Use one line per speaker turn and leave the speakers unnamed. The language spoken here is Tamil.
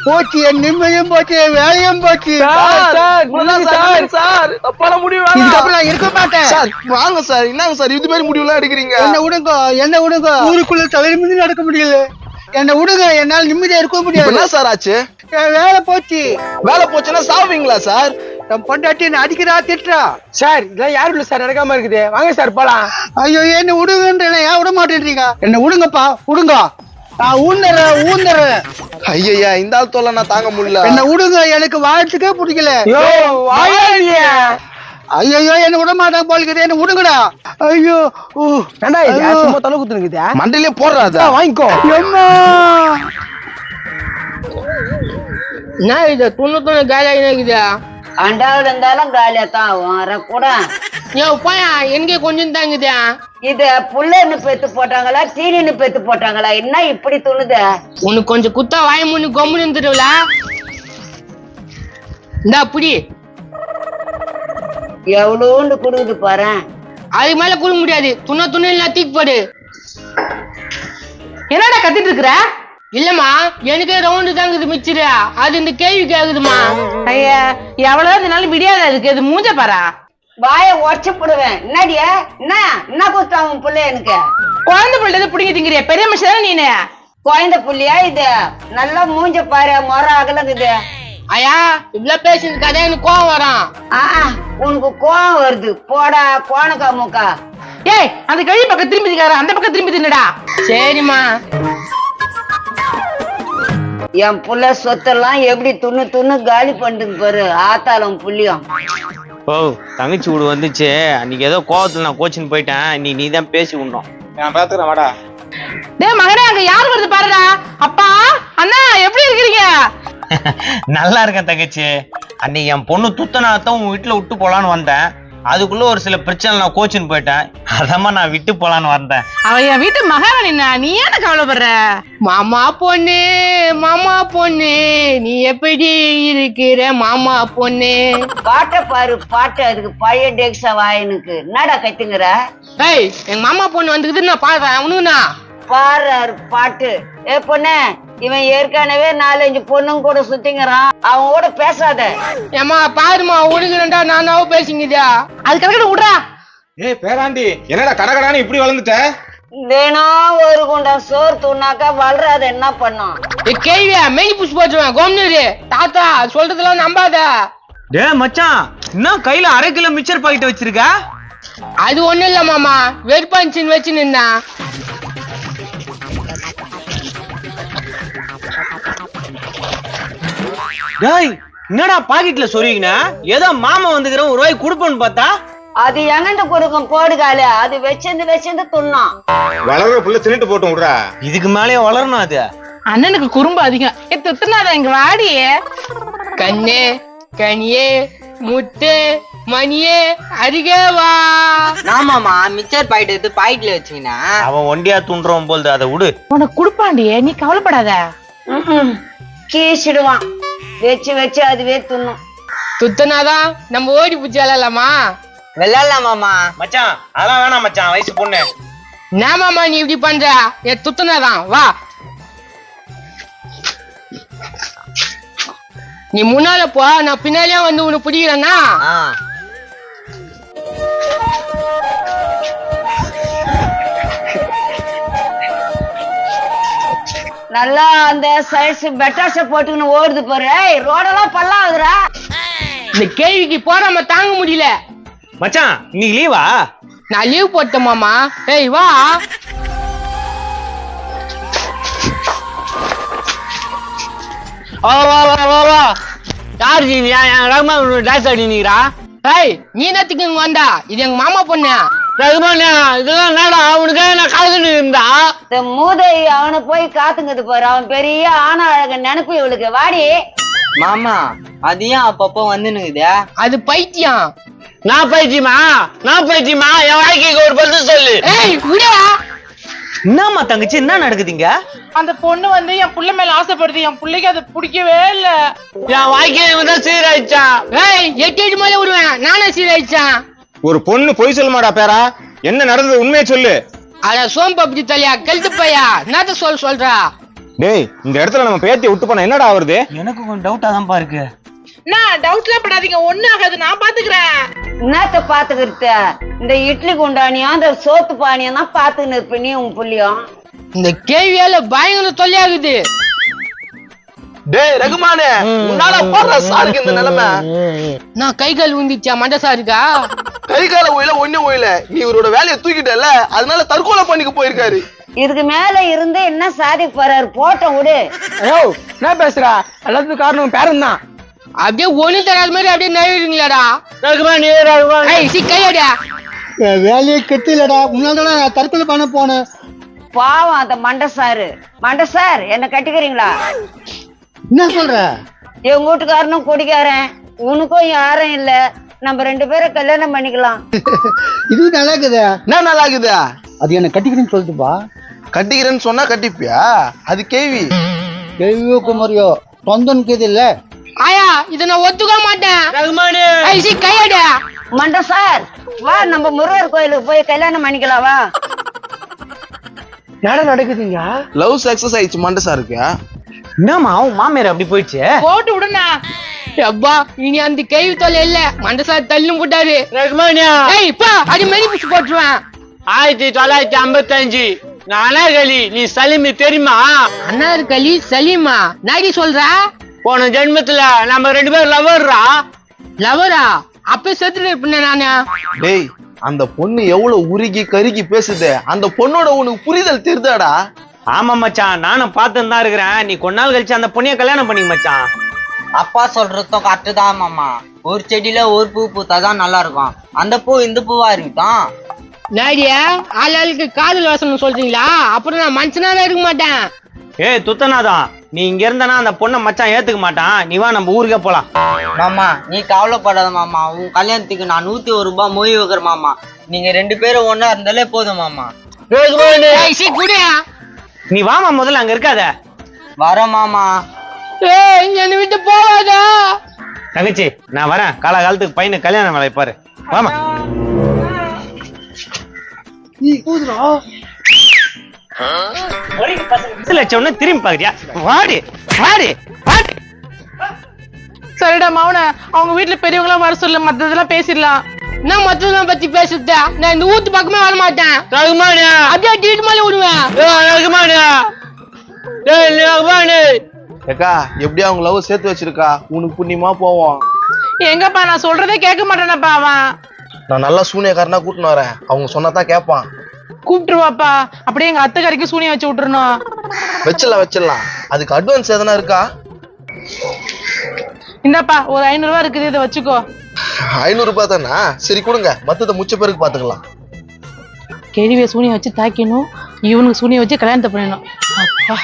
போச்சு, என் நிம்மதியும் போச்சு, வேலையும் போச்சு.
தப்பான முடிவு
இதுக்கப்புறம் நான் இருக்க மாட்டேன்
சார். வாங்க சார். என்னங்க சார் இது மாதிரி முடிவு எல்லாம் எடுக்கிறீங்க?
என்ன விடுங்க. ஊருக்குள்ள தலைமுறை நடக்க முடியல. என்ன விடுங்க, என்னால நிம்மதியா இருக்க முடியாது.
என்ன சார் ஆச்சு?
என் வேலை போச்சு.
வேலை போச்சுன்னா சாவீங்களா சார்?
என் பொண்டாட்டி என்ன அடிக்கிறா, திட்டுறா.
சார் இதெல்லாம் யாரும் இல்ல சார், நடக்காம இருக்குது. வாங்க சார் போலாம்.
ஐயோ, என்ன விடுங்கன்ற, ஏன் விட மாட்டேன்றீங்க? என்ன விடுங்கப்பா, விடுங்க. நான் ஊந்துறேன்.
ஐயா இந்த ஆள் தொல்லை நான் தாங்க முடியல.
என்ன விடுங்க, எனக்கு வாழ்த்துக்கே பிடிக்கல. ஐயோ, என்ன விட மாட்டாங்க போலிக்குது. என்ன விடுங்கடா. ஐயோ,
சும்மா தலை குத்துனுக்குதா?
மண்டையிலே போடுறாதா?
வாங்கிக்கோ.
என்ன இது துண்ணு காலியா இருக்குதா?
அண்டாவது இருந்தாலும் காலியா தான் ஆகும். கூட
போயா எனக்கு கொஞ்சம் தாங்குதா?
இது புல்லன்னு பெத்து போட்டாங்களா தீனின்னு பெத்து போட்டாங்களா? என்ன இப்படி துணுது?
உனக்கு கொஞ்சம் குத்தா வாய முன்னு கொம்முன்னு இருந்துருவல. இந்தா புடி.
எவ்வளோண்டு குடுக்குது பாரு.
அதுக்கு மேல குடுக்க முடியாது. துண்ணு எல்லாம் தூக்கி போடு.
என்னடா கத்திட்டு இருக்கிற?
இல்லம்மா, எனக்கு ரவுண்டு தாங்குது மிச்சிரு. அது இந்த கேள்வி கேக்குதுமா.
ஐயா எவ்வளவு இதனால விடியாத இருக்கு. அது மூஞ்ச பாரா.
வாய உடச்சு போடுவேன். என்னடியா என்ன கொடுத்தான் உன் புள்ள? எனக்கு
குழந்தை பிள்ளை பிடிங்க திங்கிறிய பெரிய மனுஷன் நீனு.
குழந்தை புள்ளியா இது? நல்லா மூஞ்ச பாரு, முறை அகலங்குது.
ஐயா இவ்வளவு பேசுறது கதை எனக்கு கோவம் வரும்.
உனக்கு கோவம் வருது போடா கோணக்கா மூக்கா.
ஏய் அந்த கழி பக்கம் திரும்பி திக்கார, அந்த பக்கம் திரும்பி தின்னடா.
சரிம்மா.
என் புள்ள சொத்தெல்லாம் எப்படி துண்ணு காலி பண்ணுங்க பாரு. ஆத்தாலும் புள்ளியும்.
ஓ தங்கச்சி வீடு வந்துச்சு. அன்னைக்கு ஏதோ கோவத்துல நான் கோச்சின்னு போயிட்டேன். நீ தான் பேசி விடணும். நான் பாத்துக்கிறேன் வாடா.
டேய் மகனே, அங்க யாரு வருது பாருடா. அப்பா அண்ணா எப்படி இருக்கீங்க?
நல்லா இருக்கேன் தங்கச்சி. அன்னைக்கு என் பொண்ணு துத்தனாத்தான் உன் வீட்டுல விட்டு போலான்னு வந்தேன். அதுக்குள்ள ஒரு சில பிரச்சனை நான் கோச்சின்னு போயிட்டேன். அதமா நான் விட்டு போலான்னு வந்தேன்.
அவ என் வீட்டு மகாராணினா, நீ ஏன கவலைப்படுற?
மாமா பொண்ணு நீ எப்படி இருக்கிற மாமா பொண்ணு?
பாட்ட பாரு பாட்டு. அதுக்கு பழைய டெக்ஸா வாயனுக்கு என்னடா கத்துங்கிற?
ஏய் எங்க மாமா பொண்ணு வந்துக்குது, நான் பாடுறேன். உனக்குண்ணா
பாரு பாட்டு. ஏ பொண்ணு, இவன் ஏற்கனவே 4-5 பொண்ணுங்க கூட சுத்திங்கிறான். அவங்க கூட பேசாத.
ஏமா பாருமா, உனக்கு ரெண்டா நானாவும் பேசிங்கதா.
அது கணக்கு விடுறா.
ஏய் பேராண்டி, என்னடா கடகடான்னு இப்படி வளர்ந்துட்ட?
தினம் ஒரு குண்டம் சோறு தூணாக்கா வளராத என்ன பண்ணும்?
கேள்வியா மெய் புஷ் போட்டுருவேன். கோம்னு தாத்தா சொல்றதெல்லாம் நம்பாத.
டே மச்சான், இன்னும் கையில 1/2 கிலோ மிச்சர் பாக்கெட் வச்சிருக்க?
அது ஒண்ணும் இல்ல மாமா, வெறுப்பாஞ்சின்னு வச்சு நின்னா.
டேய் என்னடா பாக்கெட்ல சொருகினா? ஏதோ மாமா வந்துக்கிற ஒரு ரூபாய் கொடுப்போன்னு பார்த்தா
அது எங்கண்டு கொடுக்கும் போடுகால. அது வச்சிருந்து துண்ணோம்.
வளர்ற புள்ள தின்னுட்டு போட்டும் விடுறா.
இதுக்கு மேலேயே வளரணும். அது
அண்ணனுக்கு குறும்பு அதிகம். திட்டுனாத இங்க வாடி.
கண்ணே கனியே முத்து மணியே அருகே வா.
ஆமாமா மிச்சர் பாக்கெட் எடுத்து பாக்கெட்ல வச்சீங்கன்னா
அவன் ஒண்டியா துண்டுறவன் போல்து. அதை விடு.
உனக்கு குடுப்பாண்டியே, நீ கவலைப்படாத.
கீசிடுவான். வச்சு அதுவே துண்ணும்.
துத்தனாதான் நம்ம ஓடி பூச்சி விளையாடலாமா?
விளையாடலாமாமா?
மச்சான் அதெல்லாம் வேணாம் மச்சான், வயசு பொண்ணு.
என்ன மாமா நீ இப்படி பண்ற? என் துத்தனாதான் வா. நீ முன்னால போ, நான் பின்னாலே வந்து உனக்கு பிடிக்கிறேன்னா.
நல்லா அந்த சைஸ் பெட்டாச போட்டுக்கின்னு ஓடுது பாரு. ரோடெல்லாம் பல்லாகுதுரா.
இந்த கேள்விக்கு போறாம தாங்க முடியல.
மச்சான் இன்னைக்கு லீவா?
நான் லீவ் போட்டேன் மாமா. ஏய் வா.
யாரு ரகுமா டான்ஸ் ஆடி நீரா?
ஏய் நீ என்னத்துக்கு இங்க வந்தா? இது எங்க மாமா பொண்ணு.
ரகுமான் இதெல்லாம் நேடா அவனுக்கு நான் காதுன்னு இருந்தா.
இந்த மூதை அவனை போய் காத்துங்குது பாரு. அவன் பெரிய ஆனா அழக நினைப்பு இவளுக்கு. வாடி
மாமா அது ஏன் அப்பப்போ வந்துனுக்குதா?
அது பைத்தியம்.
நான் பைத்தியமா? என் வாழ்க்கைக்கு ஒரு பதில் சொல்லு.
ஏய் விடா.
என்னம்மா தங்கச்சி, என்ன நடக்குதுங்க?
அந்த பொண்ணு வந்து என் புள்ள மேல ஆசைப்படுது. என் பிள்ளைக்கு அது பிடிக்கவே இல்ல.
என் வாழ்க்கையை சீராயிடுச்சான்.
ஏய் 8 மேல விடுவேன். நானே சீராயிடுச்சான்.
ஒரு பொண்ணு பொய் சொல்லுமாடா பேரா? என்ன நடந்தது உண்மையை சொல்லு.
அட சோம்பு அப்படி தலையா கழுத்து பையா, என்னத்த சொல்றா?
டேய் இந்த இடத்துல நம்ம பேத்தி விட்டு போனா என்னடா ஆகுறது?
எனக்கு கொஞ்சம் டவுட்டா தான்ப்பா இருக்கு.
அண்ணா டவுட்லாம் படாதீங்க, ஒண்ணு ஆகாது, நான் பாத்துக்கிறேன்.
என்னத்த பாத்துக்கிட்ட? இந்த இட்லி குண்டானியும் இந்த சோத்து பானியும் தான் பாத்துக்கின்னு இருப்ப நீ உன் புள்ளியும்.
இந்த கேள்வியால பயங்கர தொல்லையாகுது.
டேய் ரகுமானே, உன்னால போடுற சாருக்கு இந்த நிலைமை.
நான் கை கால் ஊந்திச்சா மண்டசா இருக்கா?
கை கால ஓயில ஒண்ணு ஓயில நீ இவரோட வேலையை தூக்கிட்டல, அதனால தற்கொலை பண்ணிக்க போயிருக்காரு.
இதுக்கு மேல இருந்து என்ன சாதிக்க போறாரு? போட்டோம் விடு.
ஐயோ என்ன பேசுறா? எல்லாத்துக்கும் காரணம் பேரன் தான்.
அப்படியே ஒண்ணு தராத மாதிரி அப்படியே நழுவிடுங்களா?
ரகுமானி ரகுமானி
ஏய் சி கையடா.
வேலையை கெட்டிலடா, முன்னாடி நான் தற்கொலை பண்ண போனேன்.
பாவம் அந்த மண்டசாரு. மண்டசார் என்ன கட்டிக்கிறீங்களா?
என்ன சொல்ற?
எங்க வீட்டுக்காரனும் குடிக்காரன், உனக்கும் யாரும் இல்ல, நம்ம 2 பேரும் கல்யாணம் பண்ணிக்கலாம்.
இது நல்லா இருக்குது.
என்ன நல்லா இருக்குதா?
அது என்ன கட்டிக்கிறேன்னு சொல்லிட்டுப்பா.
கட்டிக்கிறேன்னு சொன்னா கட்டிப்பியா? அது கேள்வி.
கேள்வியோ குமரியோ சொந்தனுக்கு இது இல்ல.
ஆயா இத நான் ஒத்துக்க மாட்டேன்.
ரகுமானி
ஏய் சி கையடா.
மண்டசார் வா, நம்ம முருகர் கோயிலுக்கு போய் கல்யாணம் பண்ணிக்கலாம் வா.
என்ன நடக்குதுங்க?
லவ் சக்சஸ் ஆயிடுச்சு மண்டசாருக்கு.
என்னம்மா உன் மாமியார் அப்படி போயிடுச்சு?
போட்டு விடுண்ணா.
அப்பா இனி அந்த கேள்வி தொல்லை இல்ல. மண்டசா தள்ளும் போட்டாரு.
ரகுமானியா
ஏய் இப்ப அடி மெரி பிடிச்சு போட்டுருவேன்.
1955 நானாகலி நீ சலீம் தெரியுமா?
அண்ணாரு களி சலீமா? நாடி சொல்றா?
போன ஜென்மத்துல நம்ம 2 பேரும் லவர்ரா.
லவரா? அப்ப செத்துட்டு இருப்பேன் நானு.
டேய் அந்த பொண்ணு எவ்வளவு உருகி கருகி பேசுதே, அந்த பொண்ணோட உனக்கு புரிதல் தெரிதாடா?
ஆமா மச்சான், நானும் பார்த்துன்னு தான் இருக்கிறேன். நீ கொஞ்ச நாள் கழிச்சு அந்த பொண்ணைய கல்யாணம் பண்ணி மச்சான்.
அப்பா சொல்றதும் கரெக்டு தான் மாமா. ஒரு செடியில ஒரு பூ பூத்தாதான் நல்லா இருக்கும். அந்த பூ இந்த பூவா இருக்கட்டும்.
நாடியா ஆளுக்கு காதல் வாசனம் சொல்றீங்களா? அப்புறம் நான் மனுஷனாவே இருக்க மாட்டேன்.
ஏய் துத்தனாதான், நீ இங்க இருந்தானா அந்த பொண்ணை மச்சான் ஏத்துக்க மாட்டான். நீ வா நம்ம ஊருக்கே போலாம்.
மாமா நீ கவலைப்படாத மாமா. உன் கல்யாணத்துக்கு நான் 101 ரூபாய் மொய் வைக்கிறேன் மாமா. நீங்க 2 பேரும் ஒண்ணா இருந்தாலே போதும் மாமா.
ஏய் சீ குடியா.
நீ வாமா, முதல்ல அங்க இருக்காத.
வர மாமா.
ஏய் என்னை விட்டு போவாதா?
தங்கச்சி நான் வரேன். காலகாலத்துக்கு பையனு கல்யாணம் வேலை பாரு. வாமா.
நீ கூதுடா.
திரும்பி பாக்குறியா? வாடி வாடி வாடி.
சரிடா மௌன, அவங்க வீட்டுல பெரியவங்களாம் வர சொல்ல, மத்ததெல்லாம் பேசிடலாம்.
நான் மத்ததெல்லாம் பத்தி பேசுறத நான் இந்த ஊத்து பக்கமே வர மாட்டேன்.
ரகுமானியா
அப்படியே டீட் மேல விடுவேன்.
ரகுமானியா டேய் ரகுமானி
ஏக்கா எப்படியா அவங்க லவ் சேர்த்து வச்சிருக்கா? உனக்கு புண்ணியமா போவோம்.
எங்கப்பா நான் சொல்றதே கேட்க மாட்டேனப்பா அவன்.
நான் நல்லா சூனியக்காரனா கூட்டின்னு வரேன், அவங்க சொன்னதான் கேட்பான்.
கூப்பிட்டுருவாப்பா. அப்படியே எங்க அத்தை கறிக்கு சூனியம் வச்சு விட்டுறணும்.
வச்சிடலாம். அதுக்கு அட்வான்ஸ் எதனா இருக்கா?
இந்தாப்பா ஒரு 500 ரூபாய் இருக்குது, இதை வச்சுக்கோ.
500 ரூபாய் தானா? சரி கொடுங்க, மத்தத முச்ச பேருக்கு பாத்துக்கலாம்.
கேள்வியை சூனியம் வச்சு தாக்கணும், இவனுக்கு சூனியம் வச்சு கல்யாணத்தை பண்ணணும். அப்பா